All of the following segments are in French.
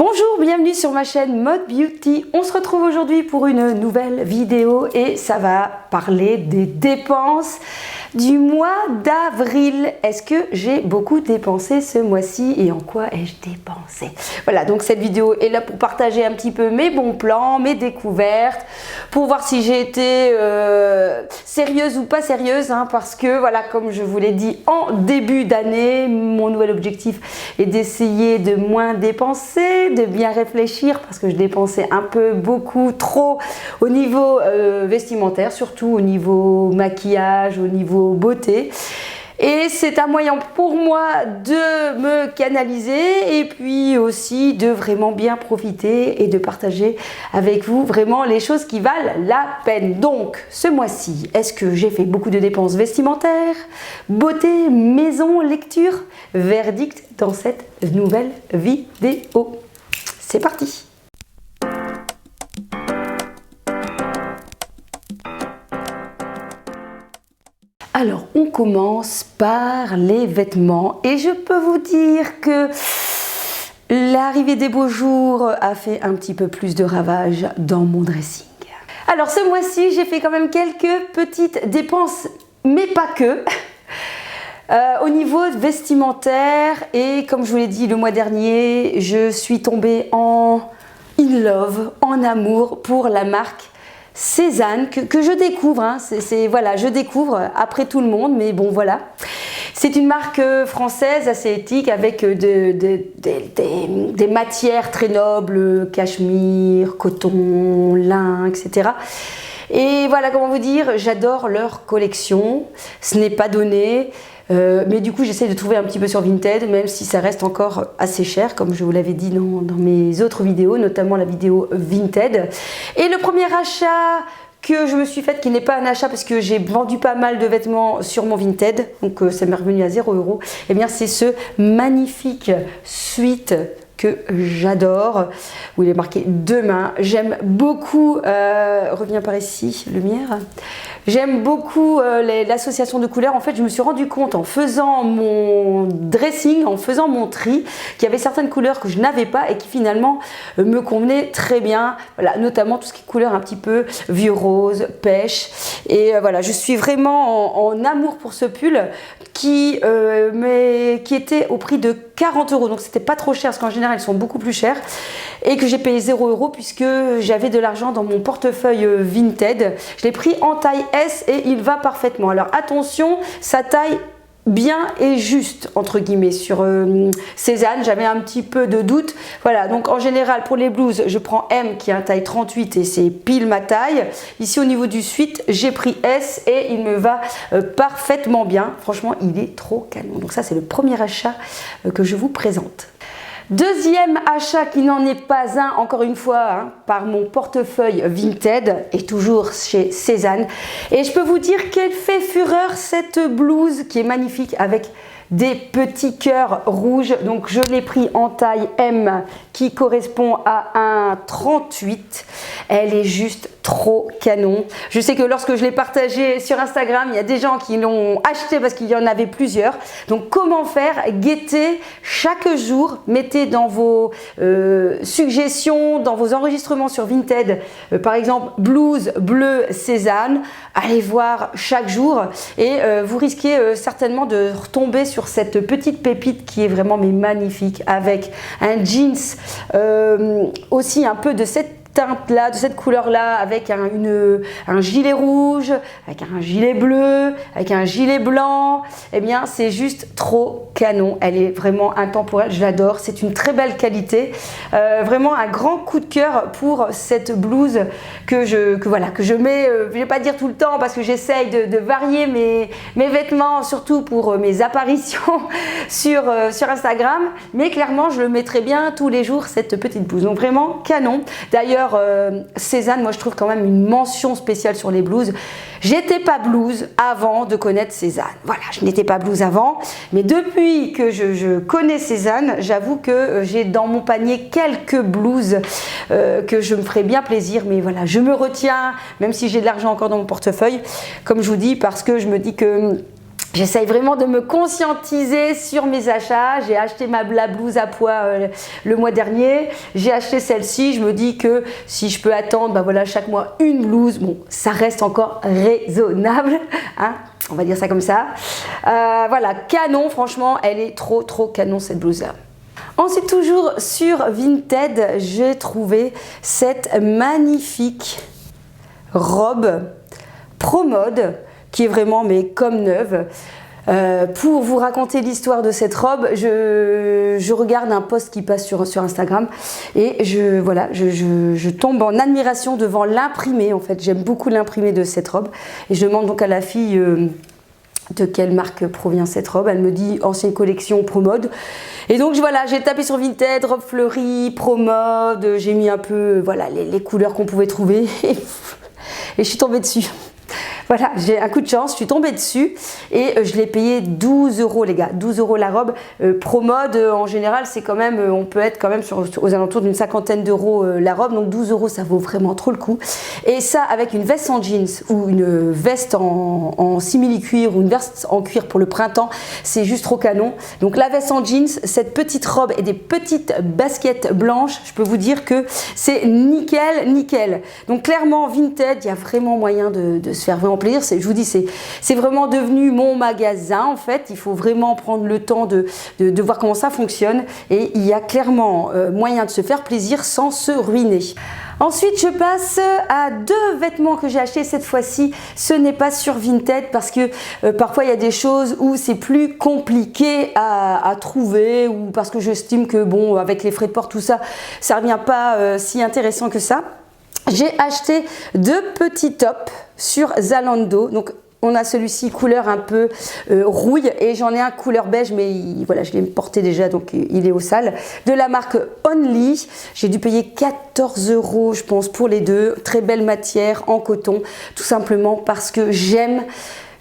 Bonjour, bienvenue sur ma chaîne Mode Beauty. On se retrouve aujourd'hui pour une nouvelle vidéo et ça va parler des dépenses du mois d'avril. Est-ce que j'ai beaucoup dépensé ce mois-ci et en quoi ai-je dépensé? Voilà, donc cette vidéo est là pour partager un petit peu mes bons plans, mes découvertes, pour voir si j'ai été sérieuse ou pas sérieuse, hein, parce que voilà, comme je vous l'ai dit en début d'année, mon nouvel objectif est d'essayer de moins dépenser, de bien réfléchir, parce que je dépensais un peu beaucoup trop au niveau vestimentaire, surtout au niveau maquillage, au niveau beauté. Et c'est un moyen pour moi de me canaliser et puis aussi de vraiment bien profiter et de partager avec vous vraiment les choses qui valent la peine. Donc ce mois-ci, est-ce que j'ai fait beaucoup de dépenses vestimentaires, beauté, maison, lecture? Verdict dans cette nouvelle vidéo. C'est parti! Alors, on commence par les vêtements et je peux vous dire que l'arrivée des beaux jours a fait un petit peu plus de ravages dans mon dressing. Alors, ce mois-ci, j'ai fait quand même quelques petites dépenses, mais pas que. Au niveau vestimentaire, et comme je vous l'ai dit le mois dernier, je suis tombée en love, en amour pour la marque Sézane que je découvre, hein. Voilà, je découvre après tout le monde, mais bon voilà. C'est une marque française assez éthique avec des matières très nobles, cachemire, coton, lin, etc. Et voilà, comment vous dire, j'adore leur collection, ce n'est pas donné. Mais du coup j'essaie de trouver un petit peu sur Vinted, même si ça reste encore assez cher, comme je vous l'avais dit dans mes autres vidéos, notamment la vidéo Vinted. Et le premier achat que je me suis fait, qui n'est pas un achat parce que j'ai vendu pas mal de vêtements sur mon Vinted, donc ça m'est revenu à 0 €, et bien c'est ce magnifique sweat que j'adore, où il est marqué demain. J'aime beaucoup, reviens par ici, lumière. J'aime beaucoup l'association de couleurs. En fait, je me suis rendu compte en faisant mon dressing, en faisant mon tri, qu'il y avait certaines couleurs que je n'avais pas et qui finalement me convenaient très bien. Voilà, notamment tout ce qui est couleur un petit peu vieux rose, pêche. Et voilà, je suis vraiment en amour pour ce pull qui était au prix de 40 €. Donc c'était pas trop cher parce qu'en général ils sont beaucoup plus chers. Et que j'ai payé 0 € puisque j'avais de l'argent dans mon portefeuille Vinted. Je l'ai pris en taille S et il va parfaitement. Alors attention, sa taille bien et juste entre guillemets sur Sézane, j'avais un petit peu de doute. Voilà, donc en général pour les blouses je prends M qui est un taille 38 et c'est pile ma taille. Ici au niveau du sweat j'ai pris S et il me va parfaitement bien. Franchement il est trop canon. Donc ça c'est le premier achat que je vous présente. Deuxième achat qui n'en est pas un, encore une fois, hein, par mon portefeuille Vinted et toujours chez Sézane. Et je peux vous dire qu'elle fait fureur cette blouse qui est magnifique avec des petits cœurs rouges. Donc je l'ai pris en taille M qui correspond à un 38. Elle est juste trop canon. Je sais que lorsque je l'ai partagé sur Instagram, il y a des gens qui l'ont acheté parce qu'il y en avait plusieurs. Donc comment faire? Guettez chaque jour, mettez dans vos suggestions, dans vos enregistrements sur Vinted, par exemple blouse bleue Sézane. Allez voir chaque jour et vous risquez certainement de retomber sur cette petite pépite qui est vraiment magnifique, avec un jeans aussi un peu de cette teinte là, de cette couleur là, avec un gilet rouge, avec un gilet bleu, avec un gilet blanc. Et bien c'est juste trop canon. Elle est vraiment intemporelle, je l'adore, c'est une très belle qualité. Vraiment un grand coup de cœur pour cette blouse que je mets, je vais pas dire tout le temps parce que j'essaye de varier mes vêtements, surtout pour mes apparitions sur Instagram, mais clairement je le mettrai bien tous les jours cette petite blouse. Donc vraiment canon. D'ailleurs Sézane, moi je trouve quand même une mention spéciale sur les blouses. J'étais pas blouse avant de connaître Sézane. Voilà, je n'étais pas blouse avant, mais depuis que je connais Sézane, j'avoue que j'ai dans mon panier quelques blouses que je me ferai bien plaisir, mais voilà, je me retiens, même si j'ai de l'argent encore dans mon portefeuille, comme je vous dis, parce que je me dis que J'essaye vraiment de me conscientiser sur mes achats. J'ai acheté la blouse à pois le mois dernier. J'ai acheté celle-ci. Je me dis que si je peux attendre, bah voilà, chaque mois une blouse, bon, ça reste encore raisonnable, hein, on va dire ça comme ça. Voilà, canon, franchement, elle est trop canon cette blouse-là. Ensuite, toujours sur Vinted, j'ai trouvé cette magnifique robe Pro Mode qui est vraiment mais comme neuve. Pour vous raconter l'histoire de cette robe, je regarde un post qui passe sur Instagram et je tombe en admiration devant l'imprimé. En fait, j'aime beaucoup l'imprimé de cette robe et je demande donc à la fille de quelle marque provient cette robe. Elle me dit ancienne collection Pro Mode. Et donc voilà, j'ai tapé sur Vinted, robe fleurie, Pro Mode, j'ai mis un peu voilà, les couleurs qu'on pouvait trouver et je suis tombée dessus. Voilà, j'ai un coup de chance, je suis tombée dessus et je l'ai payé 12 € les gars, 12 € la robe. Pro Mode en général c'est quand même, on peut être quand même aux alentours d'une 50aine d'euros la robe, donc 12 € ça vaut vraiment trop le coup. Et ça avec une veste en jeans ou une veste en simili-cuir ou une veste en cuir pour le printemps, c'est juste trop canon. Donc la veste en jeans, cette petite robe et des petites baskets blanches, je peux vous dire que c'est nickel. Donc clairement Vinted, il y a vraiment moyen de se faire vraiment plaisir. Je vous dis, c'est vraiment devenu mon magasin en fait. Il faut vraiment prendre le temps de voir comment ça fonctionne et il y a clairement moyen de se faire plaisir sans se ruiner. Ensuite, je passe à deux vêtements que j'ai achetés cette fois-ci. Ce n'est pas sur Vinted parce que parfois il y a des choses où c'est plus compliqué à trouver ou parce que j'estime que bon, avec les frais de port, tout ça, ça revient pas si intéressant que ça. J'ai acheté deux petits tops sur Zalando. Donc on a celui-ci couleur un peu rouille et j'en ai un couleur beige, mais voilà, je l'ai porté déjà, donc il est au sale. De la marque Only, j'ai dû payer 14 € je pense pour les deux. Très belle matière en coton, tout simplement parce que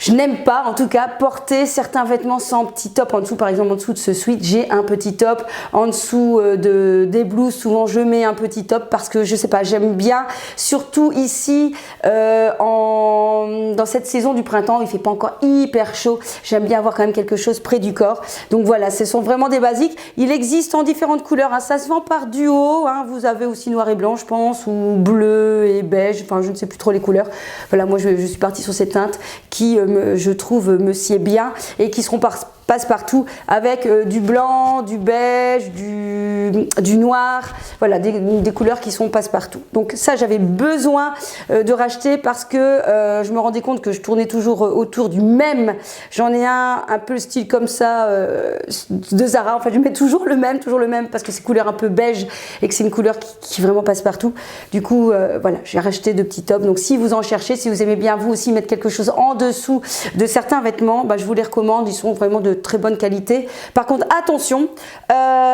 je n'aime pas, en tout cas, porter certains vêtements sans petit top en dessous. Par exemple, en dessous de ce sweat, j'ai un petit top. En dessous des blouses, souvent, je mets un petit top parce que, je sais pas, j'aime bien. Surtout ici, dans cette saison du printemps, il fait pas encore hyper chaud. J'aime bien avoir quand même quelque chose près du corps. Donc voilà, ce sont vraiment des basiques. Il existe en différentes couleurs, hein. Ça se vend par duo, hein. Vous avez aussi noir et blanc, je pense, ou bleu et beige. Enfin, je ne sais plus trop les couleurs. Voilà, moi, je suis partie sur ces teintes qui... je trouve me sied bien et qui seront passe-partout avec du blanc, du beige, du noir, voilà, des couleurs qui sont passe-partout. Donc ça, j'avais besoin de racheter parce que je me rendais compte que je tournais toujours autour du même. J'en ai un peu le style comme ça de Zara. En fait, je mets toujours le même parce que c'est couleur un peu beige et que c'est une couleur qui vraiment passe partout. Du coup, voilà, j'ai racheté deux petits tops. Donc si vous en cherchez, si vous aimez bien vous aussi mettre quelque chose en dessous de certains vêtements, bah, je vous les recommande. Ils sont vraiment de très bonne qualité. Par contre, attention,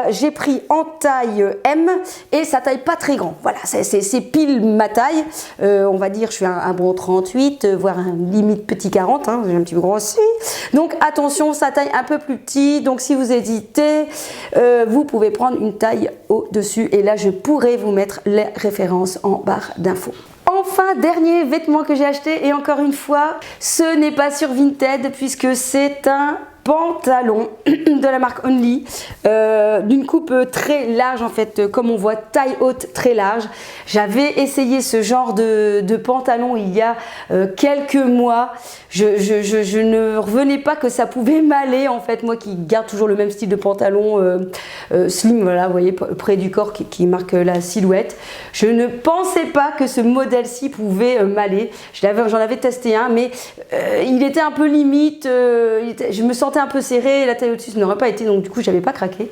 j'ai pris en taille M et ça taille pas très grand. Voilà, c'est pile ma taille. On va dire, je suis un bon 38, voire un limite petit 40. Hein, j'ai un petit peu grossi. Donc attention, ça taille un peu plus petit. Donc si vous hésitez, vous pouvez prendre une taille au-dessus. Et là, je pourrais vous mettre les références en barre d'infos. Enfin, dernier vêtement que j'ai acheté et encore une fois, ce n'est pas sur Vinted puisque c'est un pantalon de la marque Only, d'une coupe très large en fait, comme on voit, taille haute très large. J'avais essayé ce genre de pantalon il y a quelques mois. Je ne revenais pas que ça pouvait m'aller en fait, moi qui garde toujours le même style de pantalon slim, voilà, vous voyez, près du corps qui marque la silhouette. Je ne pensais pas que ce modèle-ci pouvait m'aller. J'en avais testé un, mais il était un peu limite, je me sentais un peu serré, la taille au-dessus ça n'aurait pas été, donc du coup j'avais pas craqué.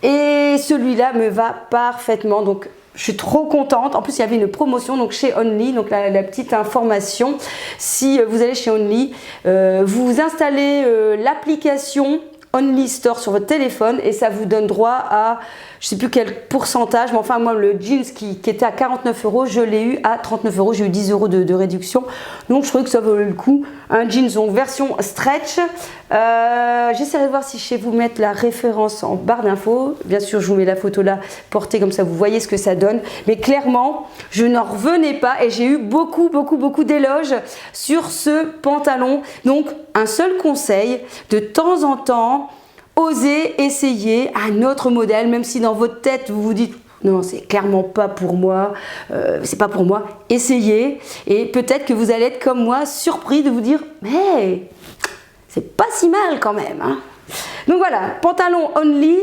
Et celui-là me va parfaitement, donc je suis trop contente. En plus, il y avait une promotion donc chez Only, donc la petite information. Si vous allez chez Only, vous installez l'application Only Store sur votre téléphone et ça vous donne droit à, je sais plus quel pourcentage, mais enfin moi le jeans qui était à 49 €, je l'ai eu à 39 €, j'ai eu 10 € de réduction, donc je trouvais que ça valait le coup. Un jeans donc version stretch, j'essaierai de voir si je sais vous mettre la référence en barre d'infos, bien sûr je vous mets la photo là portée comme ça vous voyez ce que ça donne, mais clairement je n'en revenais pas et j'ai eu beaucoup d'éloges sur ce pantalon. Donc un seul conseil, de temps en temps, osez essayer un autre modèle, même si dans votre tête vous vous dites non, c'est clairement pas pour moi, c'est pas pour moi. Essayez et peut-être que vous allez être comme moi surpris de vous dire mais c'est pas si mal quand même, hein. Donc voilà, pantalon only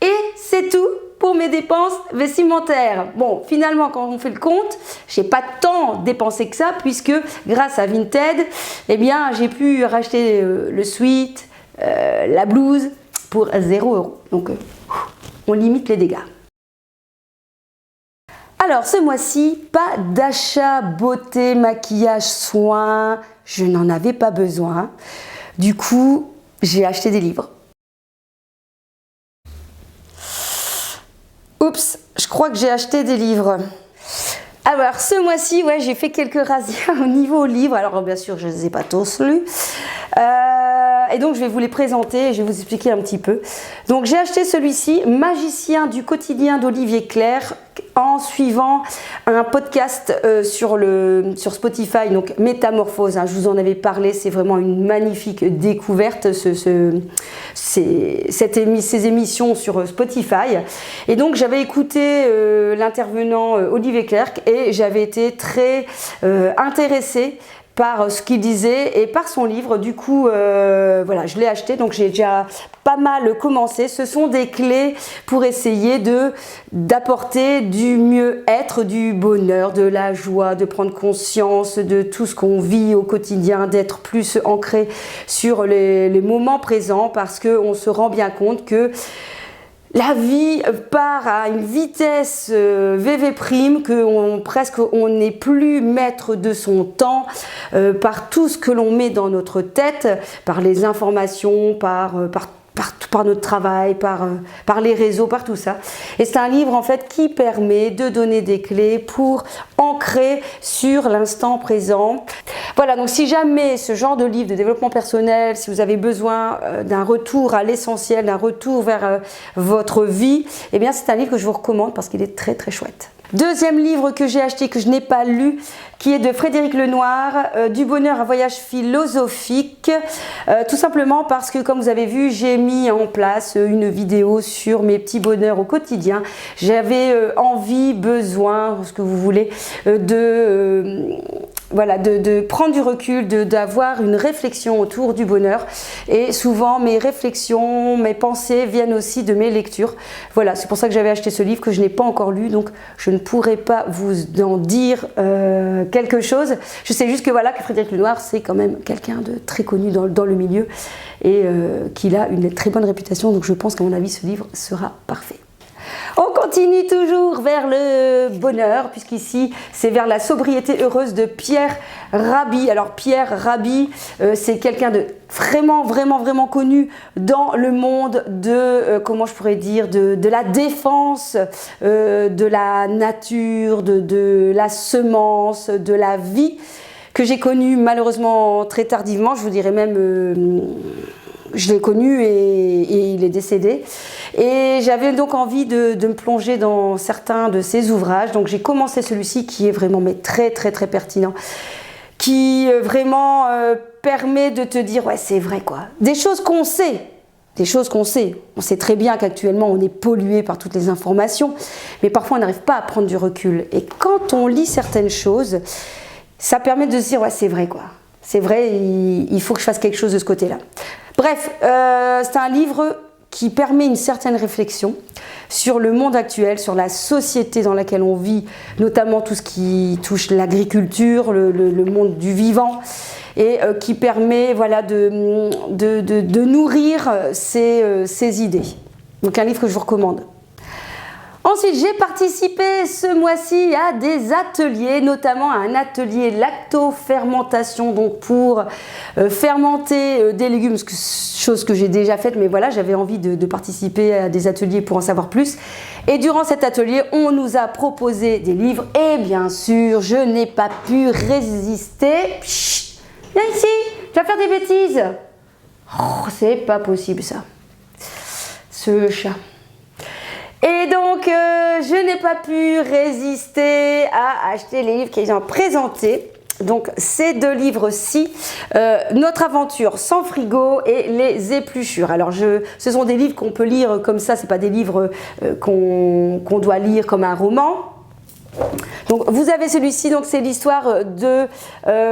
et c'est tout pour mes dépenses vestimentaires. Bon, finalement, quand on fait le compte, j'ai pas tant dépensé que ça puisque grâce à Vinted, eh bien, j'ai pu racheter le sweat, la blouse pour 0 €. Donc, on limite les dégâts. Alors, ce mois-ci, pas d'achat beauté, maquillage, soins. Je n'en avais pas besoin. Du coup, j'ai acheté des livres. Oups, je crois que j'ai acheté des livres. Alors, ce mois-ci, ouais, j'ai fait quelques razzias au niveau livres. Alors, bien sûr, je ne les ai pas tous lus. Et donc, je vais vous les présenter et je vais vous expliquer un petit peu. Donc, j'ai acheté celui-ci, Magicien du quotidien d'Olivier Clerc, en suivant un podcast sur Spotify, donc Métamorphose, hein, je vous en avais parlé, c'est vraiment une magnifique découverte ces émissions sur Spotify. Et donc j'avais écouté l'intervenant Olivier Clerc et j'avais été très intéressée par ce qu'il disait et par son livre. Du coup, voilà, je l'ai acheté, donc j'ai déjà pas mal commencé. Ce sont des clés pour essayer d'apporter du mieux-être, du bonheur, de la joie, de prendre conscience de tout ce qu'on vit au quotidien, d'être plus ancré sur les moments présents, parce qu'on se rend bien compte que la vie part à une vitesse VV', qu'on presque on n'est plus maître de son temps par tout ce que l'on met dans notre tête, par les informations, par notre travail, par les réseaux, par tout ça. Et c'est un livre en fait qui permet de donner des clés pour ancrer sur l'instant présent. Voilà, donc si jamais ce genre de livre de développement personnel, si vous avez besoin d'un retour à l'essentiel, d'un retour vers votre vie, eh bien c'est un livre que je vous recommande parce qu'il est très très chouette. Deuxième livre que j'ai acheté, que je n'ai pas lu, qui est de Frédéric Lenoir, Du bonheur, un voyage philosophique, tout simplement parce que, comme vous avez vu, j'ai mis en place une vidéo sur mes petits bonheurs au quotidien. J'avais envie, besoin, ce que vous voulez, de prendre du recul, d'avoir une réflexion autour du bonheur. Et souvent, mes réflexions, mes pensées viennent aussi de mes lectures. Voilà, c'est pour ça que j'avais acheté ce livre que je n'ai pas encore lu, donc je ne pourrais pas vous en dire quelque chose. Je sais juste que voilà, que Frédéric Lenoir, c'est quand même quelqu'un de très connu dans le milieu et qu'il a une très bonne réputation, donc je pense qu'à mon avis, ce livre sera parfait. On continue toujours vers le bonheur, puisqu'ici c'est vers la sobriété heureuse de Pierre Rabhi. Alors Pierre Rabhi, c'est quelqu'un de vraiment connu dans le monde de, comment je pourrais dire, de la défense, de la nature, de la semence, de la vie, que j'ai connu malheureusement très tardivement, je vous dirais même... je l'ai connu et il est décédé. Et j'avais donc envie de me plonger dans certains de ses ouvrages. Donc j'ai commencé celui-ci qui est vraiment très pertinent. Qui vraiment permet de te dire, ouais c'est vrai quoi. Des choses qu'on sait. On sait très bien qu'actuellement on est pollué par toutes les informations. Mais parfois on n'arrive pas à prendre du recul. Et quand on lit certaines choses, ça permet de se dire, ouais c'est vrai quoi. C'est vrai, il faut que je fasse quelque chose de ce côté-là. Bref, c'est un livre qui permet une certaine réflexion sur le monde actuel, sur la société dans laquelle on vit, notamment tout ce qui touche l'agriculture, le monde du vivant, et qui permet voilà, de nourrir ses idées. Donc un livre que je vous recommande. Ensuite, j'ai participé ce mois-ci à des ateliers, notamment à un atelier lactofermentation, donc pour fermenter des légumes, chose que j'ai déjà faite, mais voilà, j'avais envie de participer à des ateliers pour en savoir plus. Et durant cet atelier, on nous a proposé des livres et bien sûr, je n'ai pas pu résister. Chut, viens ici, tu vas faire des bêtises. Oh, c'est pas possible ça, ce chat. Et donc, je n'ai pas pu résister à acheter les livres qu'ils ont présentés. Donc, ces deux livres-ci, Notre aventure sans frigo et Les épluchures. Alors, ce sont des livres qu'on peut lire comme ça, c'est pas des livres qu'on doit lire comme un roman. Donc vous avez celui-ci, donc c'est l'histoire de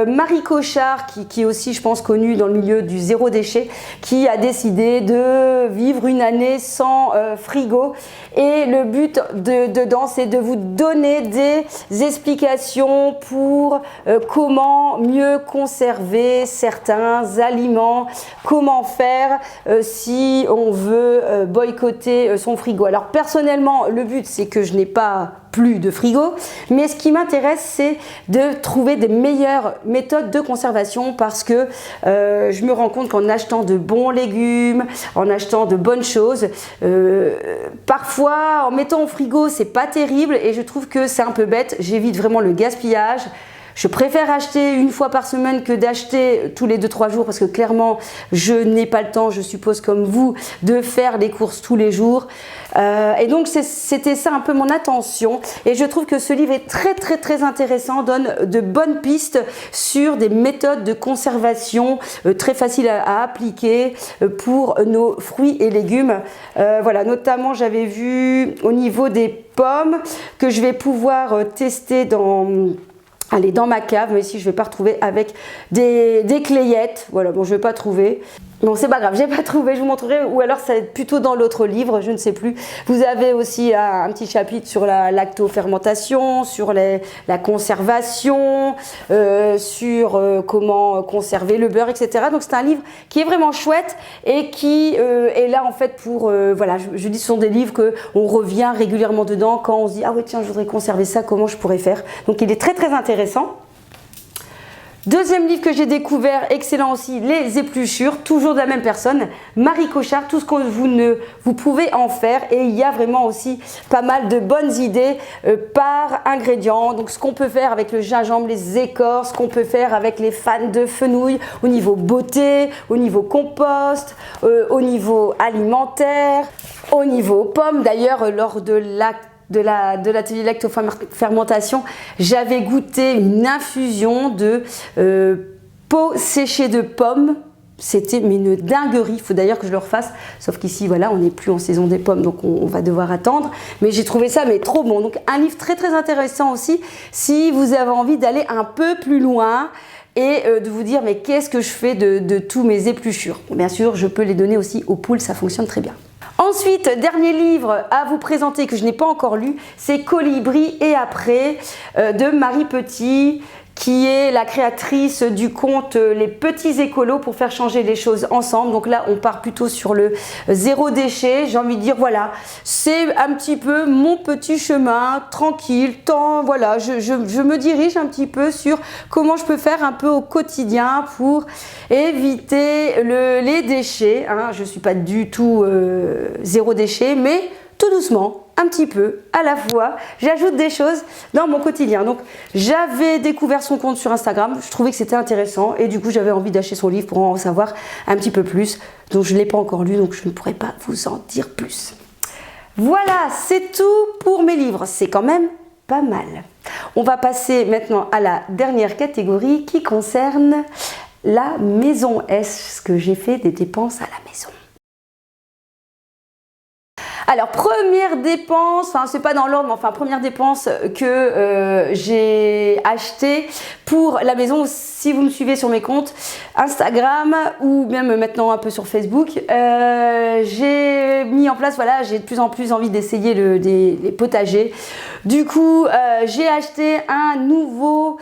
Marie Cochard qui est aussi je pense connue dans le milieu du zéro déchet, qui a décidé de vivre une année sans frigo, et le but dedans c'est de vous donner des explications pour comment mieux conserver certains aliments, comment faire si on veut boycotter son frigo. Alors personnellement le but c'est que je n'ai pas plus de frigo, mais ce qui m'intéresse c'est de trouver des meilleures méthodes de conservation, parce que je me rends compte qu'en achetant de bons légumes, en achetant de bonnes choses, parfois en mettant au frigo c'est pas terrible, et je trouve que c'est un peu bête. J'évite vraiment le gaspillage. Je préfère acheter une fois par semaine que d'acheter tous les 2-3 jours, parce que clairement je n'ai pas le temps, je suppose comme vous, de faire les courses tous les jours. Et donc c'était ça un peu mon attention, et je trouve que ce livre est très intéressant, donne de bonnes pistes sur des méthodes de conservation très faciles à appliquer pour nos fruits et légumes. Voilà, notamment j'avais vu au niveau des pommes que je vais pouvoir tester dans ma cave, mais ici je ne vais pas retrouver avec des clayettes. Voilà, bon, je ne vais pas trouver. Bon, c'est pas grave, j'ai pas trouvé, je vous montrerai, ou alors ça va être plutôt dans l'autre livre, je ne sais plus. Vous avez aussi un petit chapitre sur la lactofermentation, sur la conservation, sur comment conserver le beurre, etc. Donc c'est un livre qui est vraiment chouette et qui est là en fait pour, voilà, je dis ce sont des livres qu'on revient régulièrement dedans quand on se dit ah ouais tiens je voudrais conserver ça, comment je pourrais faire. Donc il est très intéressant. Deuxième livre que j'ai découvert, excellent aussi, Les épluchures, toujours de la même personne, Marie Cochard, tout ce que vous pouvez en faire, et il y a vraiment aussi pas mal de bonnes idées par ingrédient. Donc ce qu'on peut faire avec le gingembre, les écorces, ce qu'on peut faire avec les fans de fenouil au niveau beauté, au niveau compost, au niveau alimentaire, au niveau pommes. D'ailleurs, lors de l'atelier lactofermentation, j'avais goûté une infusion de peau séchée de pommes. C'était une dinguerie, il faut d'ailleurs que je le refasse, sauf qu'ici voilà, on n'est plus en saison des pommes, donc on va devoir attendre, mais j'ai trouvé ça mais trop bon. Donc un livre très intéressant aussi si vous avez envie d'aller un peu plus loin et de vous dire mais qu'est-ce que je fais de tous mes épluchures. Bien sûr, je peux les donner aussi aux poules, ça fonctionne très bien. Ensuite, dernier livre à vous présenter que je n'ai pas encore lu, c'est Colibri et après de Marie Petit, qui est la créatrice du conte Les Petits Écolos pour faire changer les choses ensemble. Donc là, on part plutôt sur le zéro déchet. J'ai envie de dire, voilà, c'est un petit peu mon petit chemin, tranquille, tant, voilà, je me dirige un petit peu sur comment je peux faire un peu au quotidien pour éviter les déchets. Hein. Je ne suis pas du tout zéro déchet, mais tout doucement, un petit peu, à la fois, j'ajoute des choses dans mon quotidien. Donc j'avais découvert son compte sur Instagram, je trouvais que c'était intéressant et du coup j'avais envie d'acheter son livre pour en savoir un petit peu plus. Donc je ne l'ai pas encore lu, donc je ne pourrais pas vous en dire plus. Voilà, c'est tout pour mes livres, c'est quand même pas mal. On va passer maintenant à la dernière catégorie qui concerne la maison. Est-ce que j'ai fait des dépenses à la maison ? Alors première dépense, enfin c'est pas dans l'ordre, mais enfin première dépense que j'ai acheté pour la maison. Si vous me suivez sur mes comptes Instagram ou même maintenant un peu sur Facebook, j'ai mis en place, voilà, j'ai de plus en plus envie d'essayer les potagers. Du coup, j'ai acheté un nouveau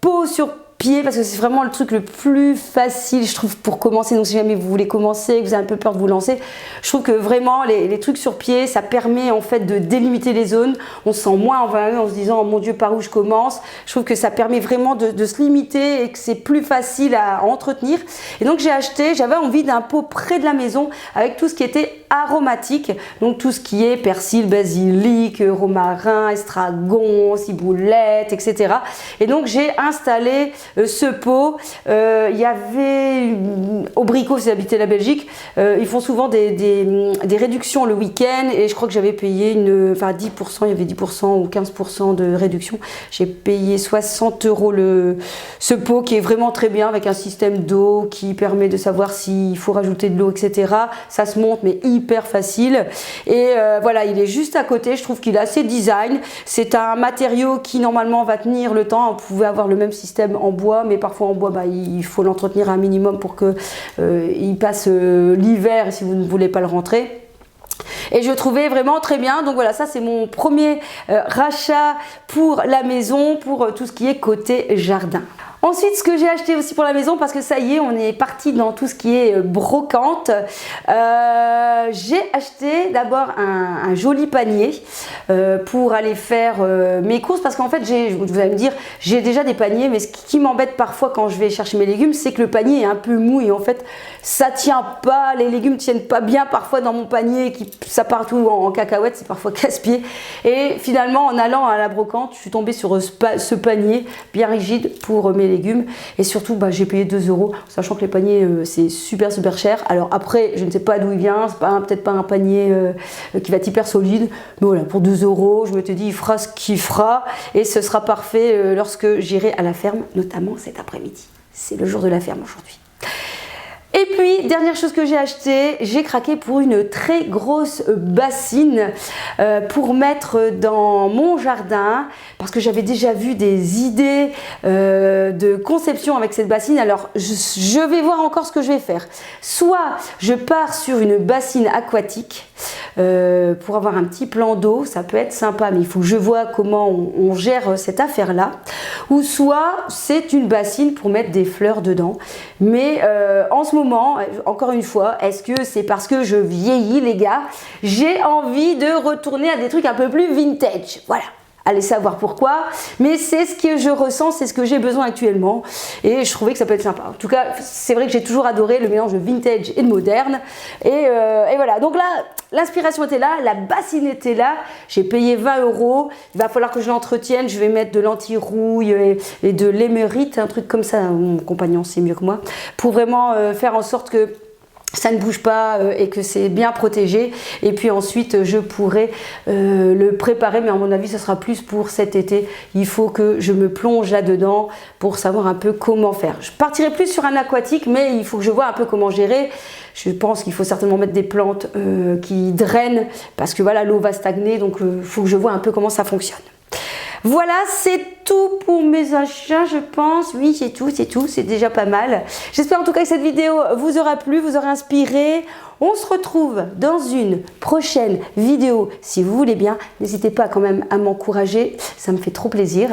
pot sur pied parce que c'est vraiment le truc le plus facile, je trouve, pour commencer. Donc si jamais vous voulez commencer, que vous avez un peu peur de vous lancer, je trouve que vraiment les trucs sur pied, ça permet en fait de délimiter les zones. On se sent moins envahi en se disant, oh mon Dieu, par où je commence. Je trouve que ça permet vraiment de se limiter et que c'est plus facile à entretenir. Et donc j'avais envie d'un pot près de la maison avec tout ce qui était aromatique, donc tout ce qui est persil, basilic, romarin, estragon, ciboulette, etc. Et donc j'ai installé ce pot. Il y avait au Brico, si vous habitez la Belgique, ils font souvent des réductions le week-end et je crois que j'avais payé 10%, il y avait 10% ou 15% de réduction. J'ai payé 60 € ce pot qui est vraiment très bien avec un système d'eau qui permet de savoir s'il faut rajouter de l'eau, etc. Ça se monte mais hyper facile et voilà, il est juste à côté. Je trouve qu'il est assez design. C'est un matériau qui normalement va tenir le temps. Vous pouvez avoir le même système en bois, mais parfois en bois il faut l'entretenir un minimum pour que il passe l'hiver si vous ne voulez pas le rentrer. Et je trouvais vraiment très bien. Donc voilà, ça c'est mon premier rachat pour la maison, pour tout ce qui est côté jardin. Ensuite, ce que j'ai acheté aussi pour la maison, parce que ça y est, on est parti dans tout ce qui est brocante. J'ai acheté d'abord un joli panier pour aller faire mes courses, parce qu'en fait, vous allez me dire, j'ai déjà des paniers, mais ce qui m'embête parfois quand je vais chercher mes légumes, c'est que le panier est un peu mou et en fait, ça tient pas, les légumes tiennent pas bien parfois dans mon panier, ça part tout en cacahuètes, c'est parfois casse-pied. Et finalement, en allant à la brocante, je suis tombée sur ce panier bien rigide pour mes légumes et surtout j'ai payé 2 €, sachant que les paniers c'est super cher. Alors après je ne sais pas d'où il vient, c'est peut-être pas un panier qui va être hyper solide, mais voilà, pour 2 €, je me suis dit il fera ce qu'il fera et ce sera parfait lorsque j'irai à la ferme, notamment cet après-midi. C'est le jour de la ferme aujourd'hui. Et puis, dernière chose que j'ai acheté, j'ai craqué pour une très grosse bassine pour mettre dans mon jardin parce que j'avais déjà vu des idées de conception avec cette bassine. Alors, je vais voir encore ce que je vais faire. Soit je pars sur une bassine aquatique pour avoir un petit plan d'eau, ça peut être sympa, mais il faut que je vois comment on gère cette affaire-là. Ou soit c'est une bassine pour mettre des fleurs dedans. Mais en ce moment, encore une fois, est-ce que c'est parce que je vieillis les gars? J'ai envie de retourner à des trucs un peu plus vintage, voilà. Allez savoir pourquoi, mais c'est ce que je ressens, c'est ce que j'ai besoin actuellement et je trouvais que ça peut être sympa. En tout cas, c'est vrai que j'ai toujours adoré le mélange de vintage et de moderne et voilà. Donc là, l'inspiration était là, la bassine était là, j'ai payé 20 €. Il va falloir que je l'entretienne, je vais mettre de l'anti-rouille et de l'émérite, un truc comme ça, mon compagnon sait mieux que moi, pour vraiment faire en sorte que ça ne bouge pas et que c'est bien protégé. Et puis ensuite je pourrai le préparer, mais à mon avis ce sera plus pour cet été. Il faut que je me plonge là-dedans pour savoir un peu comment faire. Je partirai plus sur un aquatique, mais il faut que je vois un peu comment gérer. Je pense qu'il faut certainement mettre des plantes qui drainent parce que voilà, l'eau va stagner, donc il faut que je vois un peu comment ça fonctionne. Voilà, c'est tout pour mes achats, je pense. Oui, c'est tout, c'est déjà pas mal. J'espère en tout cas que cette vidéo vous aura plu, vous aura inspiré. On se retrouve dans une prochaine vidéo, si vous voulez bien. N'hésitez pas quand même à m'encourager, ça me fait trop plaisir.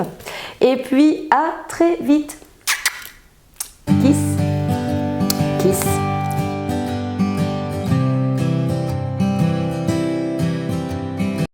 Et puis, à très vite. Kiss, kiss.